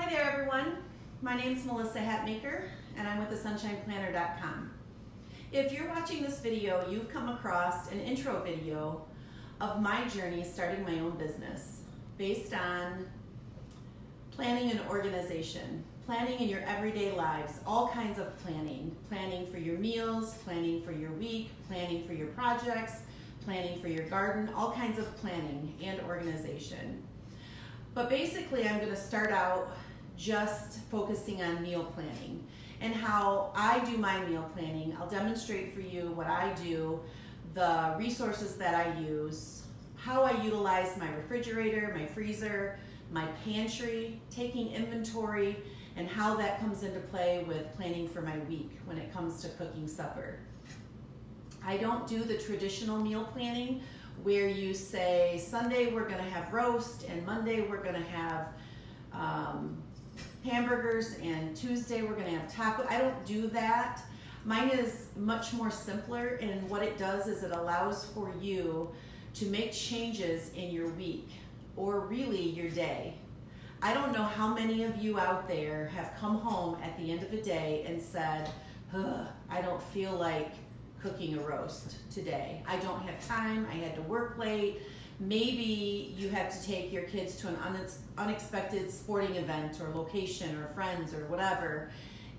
Hi there everyone, my name is Melissa Hatmaker and I'm with thesunShinePlanner.com. If you're watching this video, you've come across an intro video of my journey starting my own business based on planning and organization, planning in your everyday lives, all kinds of planning. Planning for your meals, planning for your week, planning for your projects, planning for your garden, all kinds of planning and organization. But basically I'm going to start out just focusing on meal planning and how I do my meal planning. I'll demonstrate for you what I do, the resources that I use, how I utilize my refrigerator, my freezer, my pantry, taking inventory, and how that comes into play with planning for my week when it comes to cooking supper. I don't do the traditional meal planning where you say Sunday we're going to have roast and Monday we're going to have hamburgers and Tuesday we're going to have taco. I don't do that. Mine is much more simpler, and what it does is it allows for you to make changes in your week or really your day. I don't know how many of you out there have come home at the end of the day and said, I don't feel like cooking a roast today. I don't have time, I had to work late. Maybe you have to take your kids to an unexpected sporting event or location or friends or whatever,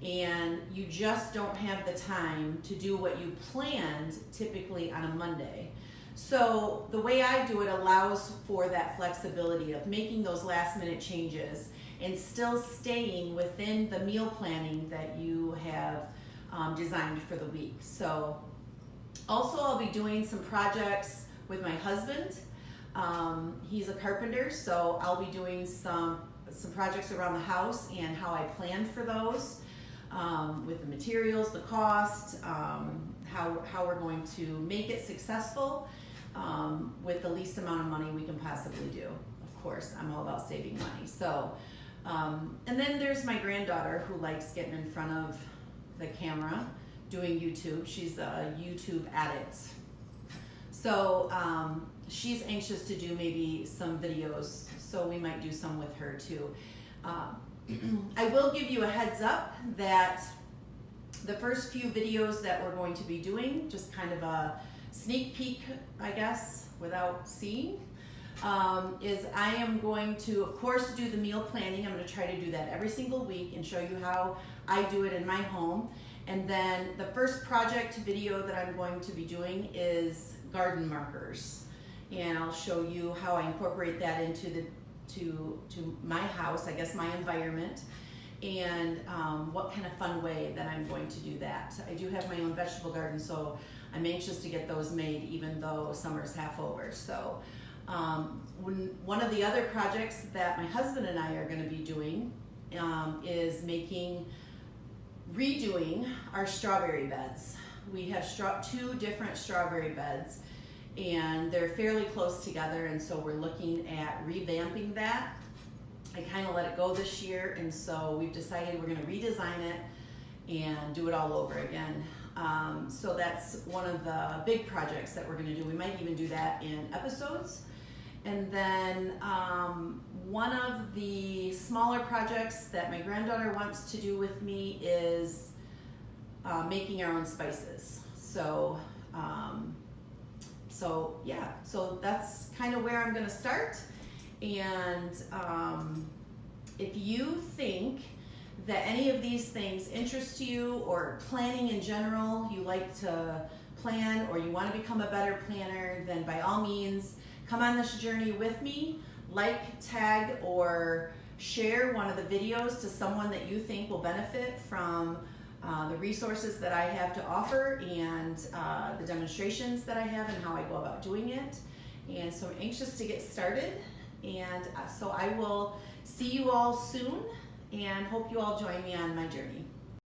and you just don't have the time to do what you planned typically on a Monday. So the way I do it allows for that flexibility of making those last minute changes and still staying within the meal planning that you have designed for the week. So also I'll be doing some projects with my husband. He's a carpenter, so I'll be doing some projects around the house and how I plan for those, with the materials, the cost, how we're going to make it successful with the least amount of money we can possibly do. Of course, I'm all about saving money. So, and then there's my granddaughter who likes getting in front of the camera doing YouTube. She's a YouTube addict. So she's anxious to do maybe some videos, so we might do some with her too. I will give you a heads up that the first few videos that we're going to be doing, just kind of a sneak peek, I guess, without seeing, is I am going to, of course, do the meal planning. I'm going to try to do that every single week and show you how I do it in my home. And then the first project video that I'm going to be doing is garden markers. And I'll show you how I incorporate that into to my house, I guess my environment, and what kind of fun way that I'm going to do that. I do have my own vegetable garden, so I'm anxious to get those made even though summer's half over. So one of the other projects that my husband and I are going to be doing is redoing our strawberry beds. We have two different strawberry beds, and they're fairly close together, and so we're looking at revamping that. I kind of let it go this year, and so we've decided we're going to redesign it and do it all over again. So that's one of the big projects that we're going to do. We might even do that in episodes. And then one of the smaller projects that my granddaughter wants to do with me is making our own spices. So so that's kind of where I'm going to start. And if you think that any of these things interest you, or planning in general, you like to plan or you want to become a better planner, then by all means, come on this journey with me. Like, tag, or share one of the videos to someone that you think will benefit from the resources that I have to offer and the demonstrations that I have and how I go about doing it. And so I'm anxious to get started. And so I will see you all soon and hope you all join me on my journey.